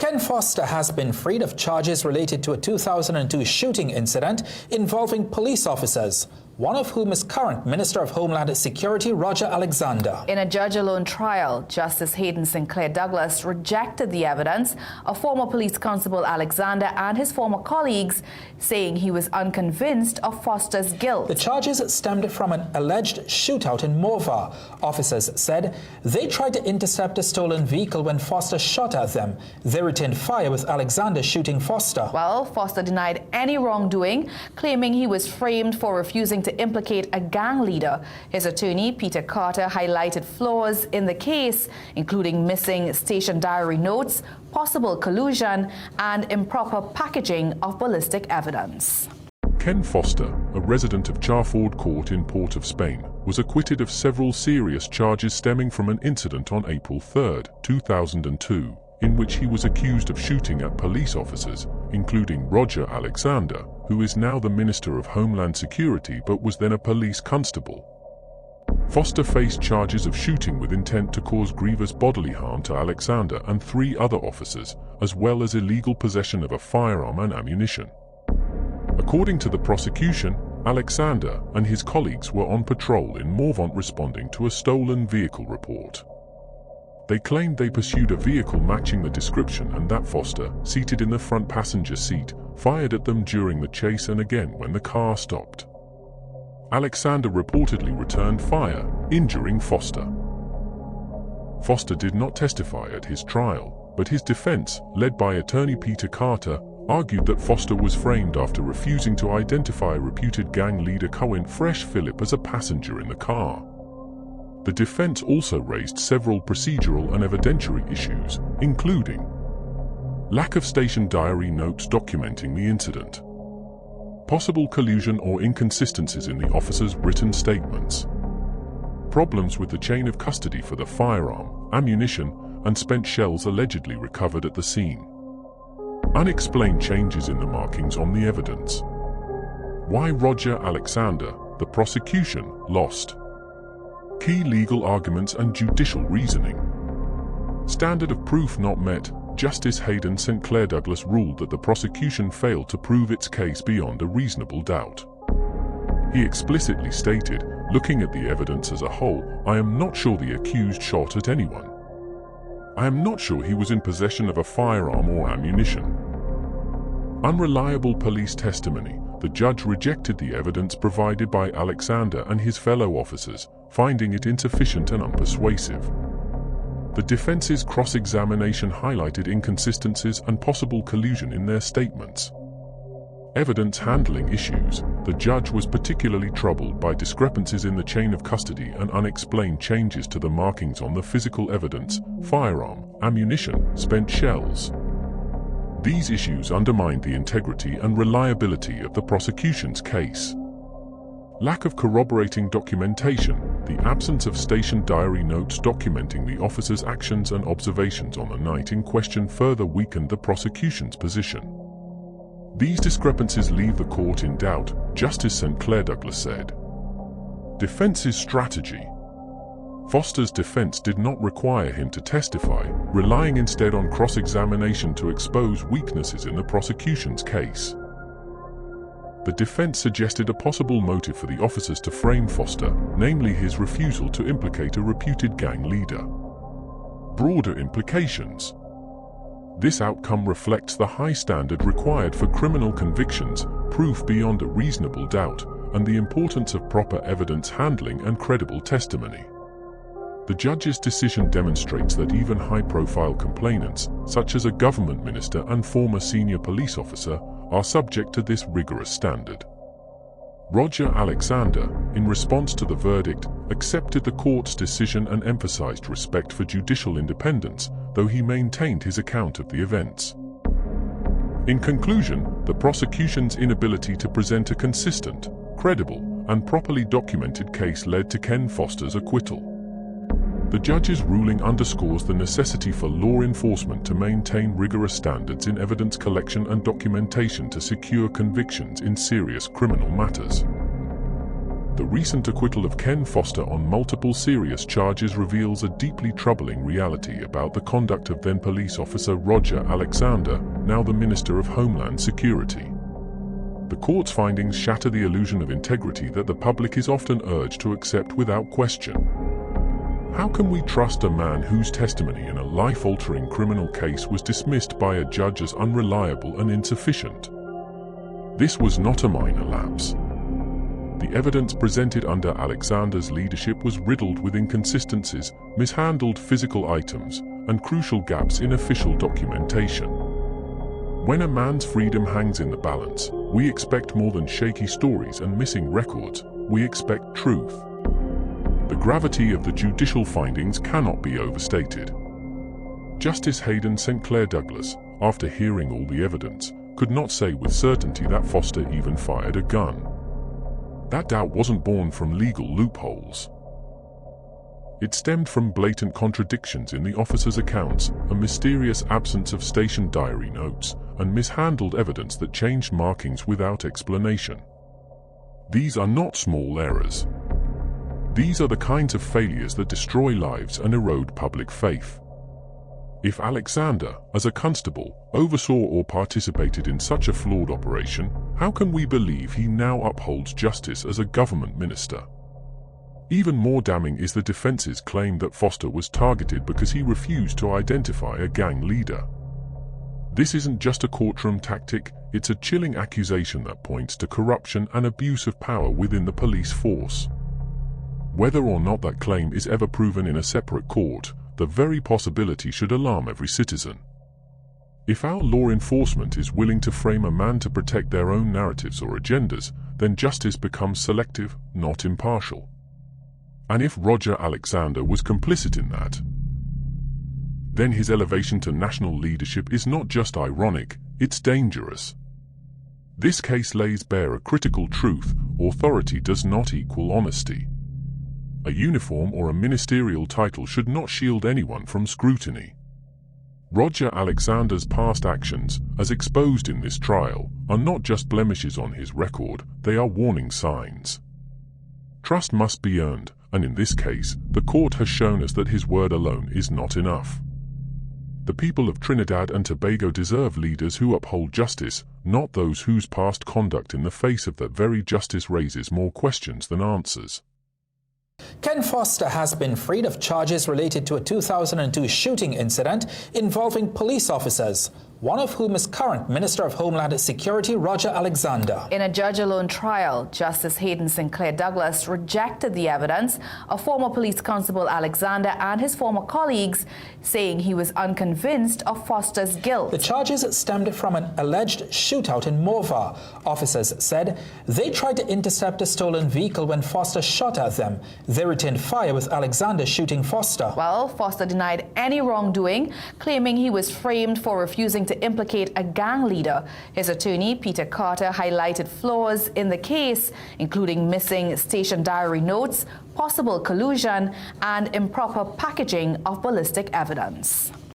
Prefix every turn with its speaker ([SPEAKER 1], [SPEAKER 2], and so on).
[SPEAKER 1] Ken Foster has been freed of charges related to a 2002 shooting incident involving police officers, one of whom is current Minister of Homeland Security Roger Alexander.
[SPEAKER 2] In a judge-alone trial, Justice Hayden Sinclair Douglas rejected the evidence of former police constable Alexander and his former colleagues, saying he was unconvinced of Foster's guilt.
[SPEAKER 1] The charges stemmed from an alleged shootout in Morva. Officers said they tried to intercept a stolen vehicle when Foster shot at them. They returned fire with Alexander shooting Foster.
[SPEAKER 2] Well, Foster denied any wrongdoing, claiming he was framed for refusing to implicate a gang leader. His attorney, Peter Carter, highlighted flaws in the case, including missing station diary notes, possible collusion, and improper packaging of ballistic evidence.
[SPEAKER 3] Ken Foster, a resident of Charford Court in Port of Spain, was acquitted of several serious charges stemming from an incident on April 3, 2002, in which he was accused of shooting at police officers, including Roger Alexander, who is now the Minister of Homeland Security but was then a police constable. Foster faced charges of shooting with intent to cause grievous bodily harm to Alexander and 3 other officers, as well as illegal possession of a firearm and ammunition. According to the prosecution, Alexander and his colleagues were on patrol in Morvant responding to a stolen vehicle report. They claimed they pursued a vehicle matching the description and that Foster, seated in the front passenger seat, fired at them during the chase and again when the car stopped. Alexander reportedly returned fire, injuring Foster. Foster did not testify at his trial, but his defense, led by attorney Peter Carter, argued that Foster was framed after refusing to identify reputed gang leader Cohen Fresh Phillip as a passenger in the car. The defense also raised several procedural and evidentiary issues, including lack of station diary notes documenting the incident, possible collusion or inconsistencies in the officers' written statements, problems with the chain of custody for the firearm, ammunition, and spent shells allegedly recovered at the scene, unexplained changes in the markings on the evidence, why Roger Alexander, the prosecution, lost, key legal arguments and judicial reasoning. Standard of proof not met. Justice Hayden Sinclair Douglas ruled that the prosecution failed to prove its case beyond a reasonable doubt. He explicitly stated, looking at the evidence as a whole, I am not sure the accused shot at anyone. I am not sure he was in possession of a firearm or ammunition. Unreliable police testimony. The judge rejected the evidence provided by Alexander and his fellow officers, finding it insufficient and unpersuasive. The defense's cross-examination highlighted inconsistencies and possible collusion in their statements. Evidence handling issues. The judge was particularly troubled by discrepancies in the chain of custody and unexplained changes to the markings on the physical evidence, firearm, ammunition, spent shells. These issues undermined the integrity and reliability of the prosecution's case. Lack of corroborating documentation. The absence of station diary notes documenting the officer's actions and observations on the night in question further weakened the prosecution's position. These discrepancies leave the court in doubt, Justice Sinclair Douglas said. Defense's strategy. Foster's defense did not require him to testify, relying instead on cross-examination to expose weaknesses in the prosecution's case. The defense suggested a possible motive for the officers to frame Foster, namely his refusal to implicate a reputed gang leader. Broader implications. This outcome reflects the high standard required for criminal convictions, proof beyond a reasonable doubt, and the importance of proper evidence handling and credible testimony. The judge's decision demonstrates that even high-profile complainants, such as a government minister and former senior police officer, are subject to this rigorous standard. Roger Alexander, in response to the verdict, accepted the court's decision and emphasized respect for judicial independence, though he maintained his account of the events. In conclusion, the prosecution's inability to present a consistent, credible, and properly documented case led to Ken Foster's acquittal. The judge's ruling underscores the necessity for law enforcement to maintain rigorous standards in evidence collection and documentation to secure convictions in serious criminal matters. The recent acquittal of Ken Foster on multiple serious charges reveals a deeply troubling reality about the conduct of then police officer Roger Alexander, now the Minister of Homeland Security. The court's findings shatter the illusion of integrity that the public is often urged to accept without question. How can we trust a man whose testimony in a life-altering criminal case was dismissed by a judge as unreliable and insufficient? This was not a minor lapse. The evidence presented under Alexander's leadership was riddled with inconsistencies, mishandled physical items, and crucial gaps in official documentation. When a man's freedom hangs in the balance, we expect more than shaky stories and missing records. We expect truth. The gravity of the judicial findings cannot be overstated. Justice Hayden St. Clair Douglas, after hearing all the evidence, could not say with certainty that Foster even fired a gun. That doubt wasn't born from legal loopholes. It stemmed from blatant contradictions in the officer's accounts, a mysterious absence of station diary notes, and mishandled evidence that changed markings without explanation. These are not small errors. These are the kinds of failures that destroy lives and erode public faith. If Alexander, as a constable, oversaw or participated in such a flawed operation, how can we believe he now upholds justice as a government minister? Even more damning is the defense's claim that Foster was targeted because he refused to identify a gang leader. This isn't just a courtroom tactic, it's a chilling accusation that points to corruption and abuse of power within the police force. Whether or not that claim is ever proven in a separate court, the very possibility should alarm every citizen. If our law enforcement is willing to frame a man to protect their own narratives or agendas, then justice becomes selective, not impartial. And if Roger Alexander was complicit in that, then his elevation to national leadership is not just ironic, it's dangerous. This case lays bare a critical truth: authority does not equal honesty. A uniform or a ministerial title should not shield anyone from scrutiny. Roger Alexander's past actions, as exposed in this trial, are not just blemishes on his record, they are warning signs. Trust must be earned, and in this case, the court has shown us that his word alone is not enough. The people of Trinidad and Tobago deserve leaders who uphold justice, not those whose past conduct in the face of that very justice raises more questions than answers.
[SPEAKER 1] Ken Foster has been freed of charges related to a 2002 shooting incident involving police officers, one of whom is current Minister of Homeland Security Roger Alexander.
[SPEAKER 2] In a judge-alone trial, Justice Hayden St. Clair Douglas rejected the evidence of former police constable Alexander and his former colleagues, saying he was unconvinced of Foster's guilt.
[SPEAKER 1] The charges stemmed from an alleged shootout in Morva. Officers said they tried to intercept a stolen vehicle when Foster shot at them. They returned fire with Alexander shooting Foster.
[SPEAKER 2] Well, Foster denied any wrongdoing, claiming he was framed for refusing to implicate a gang leader. His attorney, Peter Carter, highlighted flaws in the case, including missing station diary notes, possible collusion, and improper packaging of ballistic evidence.